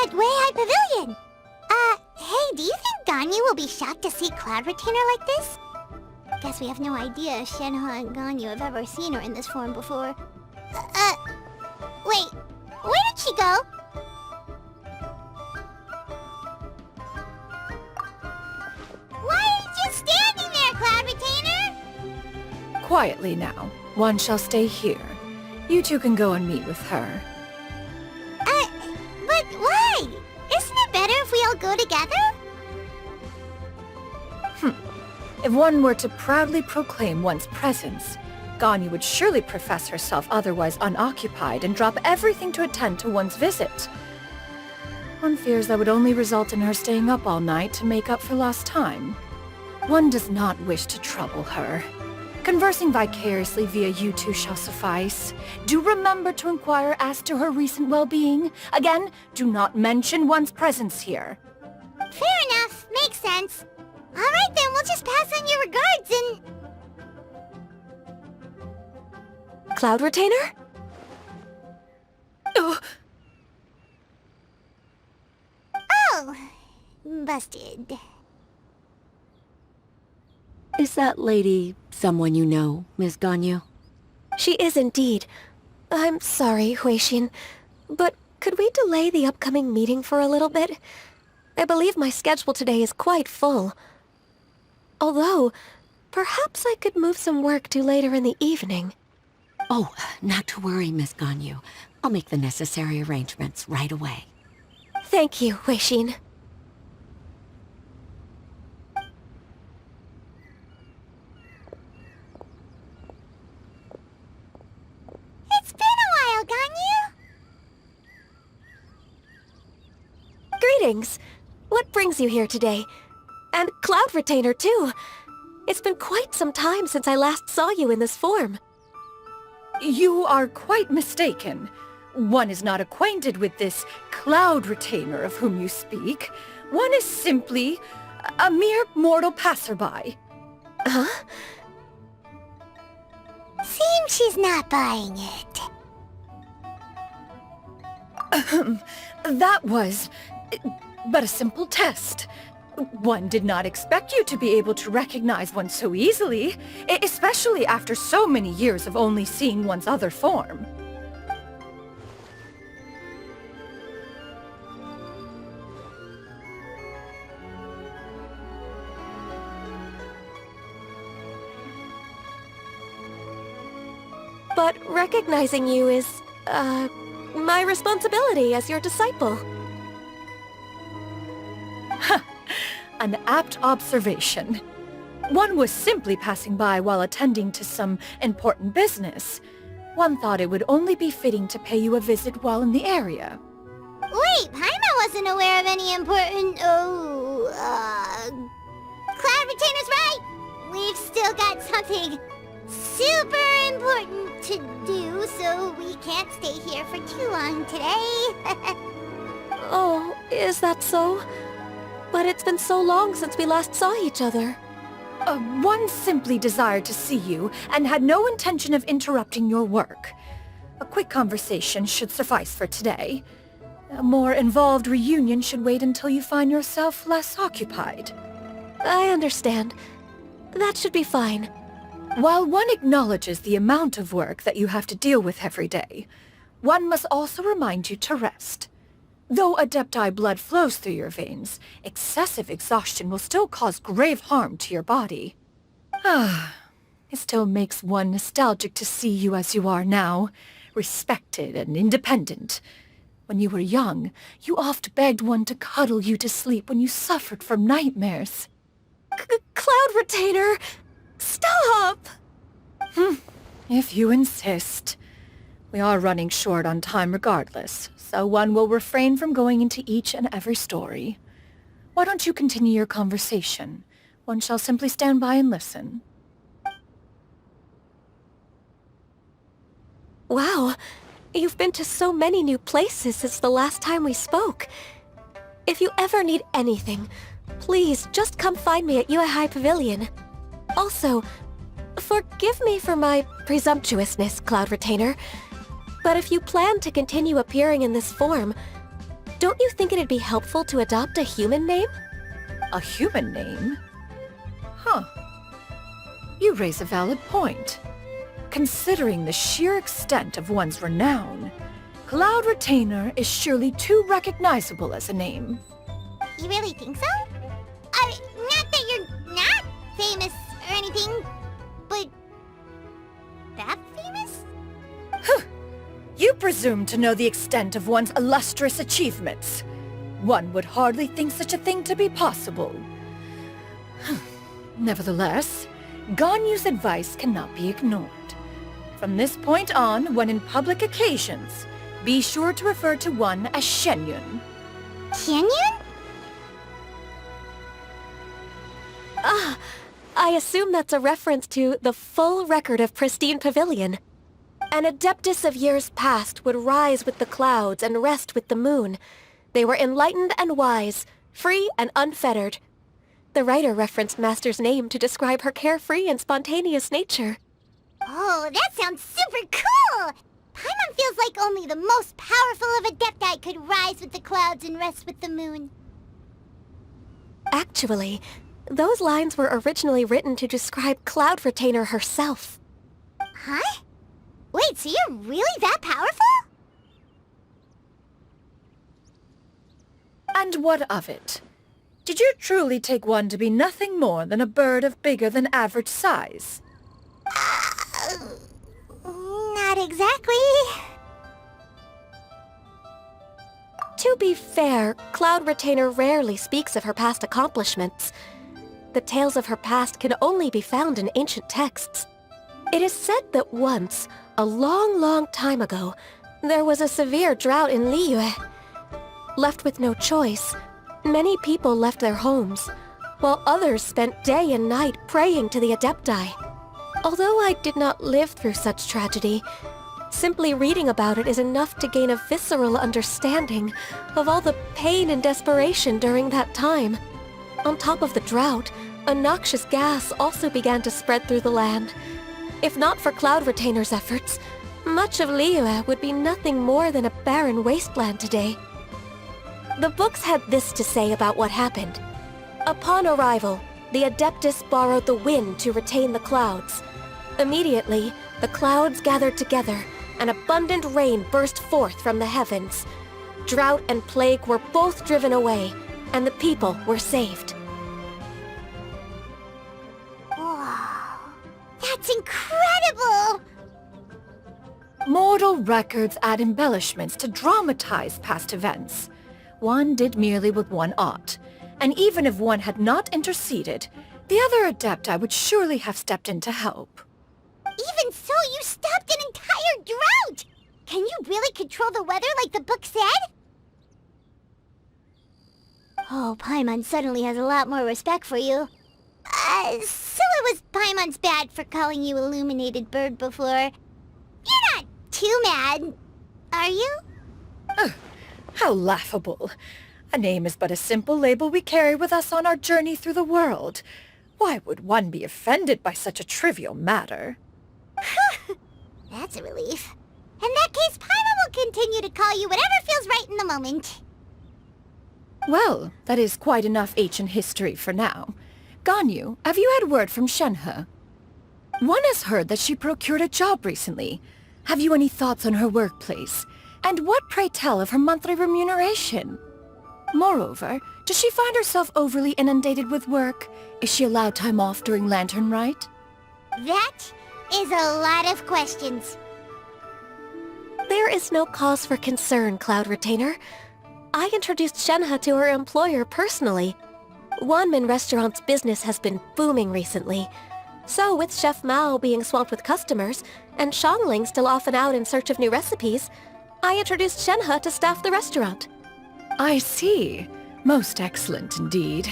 at Way High Pavilion. Hey, do you think Ganyu will be shocked to see Cloud Retainer like this? Guess we have no idea if Shenhe and Ganyu have ever seen her in this form before. Wait, where did she go? Why are you just standing there, Cloud Retainer? Quietly now. One shall stay here. You two can go and meet with her. But why? Isn't it better if we all go together? If one were to proudly proclaim one's presence, Ganyu would surely profess herself otherwise unoccupied and drop everything to attend to one's visit. One fears that would only result in her staying up all night to make up for lost time. One does not wish to trouble her. Conversing vicariously via you two shall suffice. Do remember to inquire as to her recent well-being. Again, do not mention one's presence here. Fair enough. Makes sense. Alright then, we'll just pass on your regards and... Cloud Retainer? Oh, Oh, busted. Is that lady someone you know, Miss Ganyu? She is indeed. I'm sorry, Huixin, but could we delay the upcoming meeting for a little bit? I believe my schedule today is quite full. Although, perhaps I could move some work to later in the evening. Oh, not to worry, Miss Ganyu. I'll make the necessary arrangements right away. Thank you, Huixin. It's been a while, Ganyu. Greetings. What brings you here today? And Cloud Retainer, too. It's been quite some time since I last saw you in this form. you are quite mistaken. One is not acquainted with this Cloud Retainer of whom you speak. One is simply a mere mortal passerby. Huh? Seems she's not buying it. That was but a simple test. One did not expect you to be able to recognize one so easily, especially after so many years of only seeing one's other form. But recognizing you is, my responsibility as your disciple. An apt observation. One was simply passing by while attending to some important business. One thought it would only be fitting to pay you a visit while in the area. Wait, Paimon wasn't aware of any important... Cloud Retainer's right! We've still got something super important to do, so we can't stay here for too long today. Oh, is that so? But it's been so long since we last saw each other. One simply desired to see you and had no intention of interrupting your work. A quick conversation should suffice for today. A more involved reunion should wait until you find yourself less occupied. I understand. That should be fine. While one acknowledges the amount of work that you have to deal with every day, one must also remind you to rest. Though Adepti blood flows through your veins, excessive exhaustion will still cause grave harm to your body. It still makes one nostalgic to see you as you are now, respected and independent. When you were young, you oft begged one to cuddle you to sleep when you suffered from nightmares. Cloud Retainer! Stop! If you insist. We are running short on time regardless, so one will refrain from going into each and every story. Why don't you continue your conversation? One shall simply stand by and listen. Wow, you've been to so many new places since the last time we spoke. If you ever need anything, please just come find me at Yue High Pavilion. Also, forgive me for my presumptuousness, Cloud Retainer, but if you plan to continue appearing in this form, don't you think it'd be helpful to adopt a human name? A human name? Huh. You raise a valid point. Considering the sheer extent of one's renown, Cloud Retainer is surely too recognizable as a name. You really think so? Not that you're not famous or anything, but... that famous? You presume to know the extent of one's illustrious achievements. One would hardly think such a thing to be possible. Nevertheless, Ganyu's advice cannot be ignored. From this point on, when in public occasions, be sure to refer to one as Xianyun. Xianyun? Ah, I assume that's a reference to the full record of Pristine Pavilion. An adeptus of years past would rise with the clouds and rest with the moon. They were enlightened and wise, free and unfettered. The writer referenced Master's name to describe her carefree and spontaneous nature. Oh, that sounds super cool! Paimon feels like only the most powerful of Adepti could rise with the clouds and rest with the moon. Actually, those lines were originally written to describe Cloud Retainer herself. Huh? Wait, so you're really that powerful? And what of it? Did you truly take one to be nothing more than a bird of bigger than average size? Not exactly. To be fair, Cloud Retainer rarely speaks of her past accomplishments. The tales of her past can only be found in ancient texts. It is said that once, a long, long time ago, there was a severe drought in Liyue. Left with no choice, many people left their homes, while others spent day and night praying to the Adepti. Although I did not live through such tragedy, simply reading about it is enough to gain a visceral understanding of all the pain and desperation during that time. On top of the drought, a noxious gas also began to spread through the land. If not for Cloud Retainer's efforts, much of Liyue would be nothing more than a barren wasteland today. The books had this to say about what happened. Upon arrival, the Adeptus borrowed the wind to retain the clouds. Immediately, the clouds gathered together, and abundant rain burst forth from the heavens. Drought and plague were both driven away, and the people were saved. Wow, that's incredible! Mortal records add embellishments to dramatize past events. One did merely what one ought, and even if one had not interceded, the other Adepti would surely have stepped in to help. Even so, you stopped an entire drought! Can you really control the weather like the book said? Oh, Paimon suddenly has a lot more respect for you. So it was Paimon's bad for calling you Illuminated Bird before. You're not too mad, are you? How laughable. A name is but a simple label we carry with us on our journey through the world. Why would one be offended by such a trivial matter? That's a relief. In that case, Paimon will continue to call you whatever feels right in the moment. Well, that is quite enough ancient history for now. Ganyu, have you had word from Shenhe? One has heard that she procured a job recently. Have you any thoughts on her workplace? And what, pray tell, of her monthly remuneration? Moreover, does she find herself overly inundated with work? Is she allowed time off during Lantern Rite? That is a lot of questions. There is no cause for concern, Cloud Retainer. I introduced Shenhe to her employer personally. Wanmin Restaurant's business has been booming recently. So with Chef Mao being swamped with customers, and Xiangling still off and out in search of new recipes, I introduced Shenhe to staff the restaurant. I see. Most excellent indeed.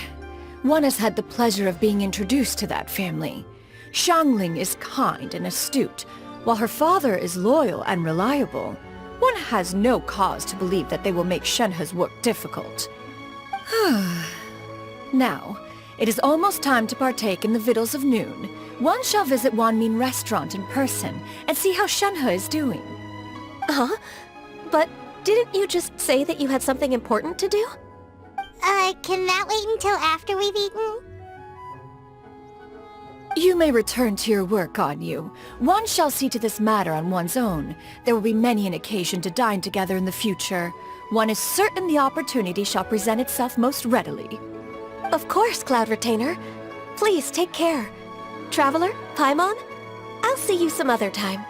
One has had the pleasure of being introduced to that family. Xiangling is kind and astute, while her father is loyal and reliable. One has no cause to believe that they will make Shenhe's work difficult. Now, it is almost time to partake in the victuals of noon. One shall visit Wanmin Restaurant in person and see how Shenhe is doing. Huh? But Didn't you just say that you had something important to do? Can that wait until after we've eaten? You may return to your work, Ganyu. One shall see to this matter on one's own. There will be many an occasion to dine together in the future. One is certain the opportunity shall present itself most readily. Of course, Cloud Retainer. Please take care. Traveler, Paimon, I'll see you some other time.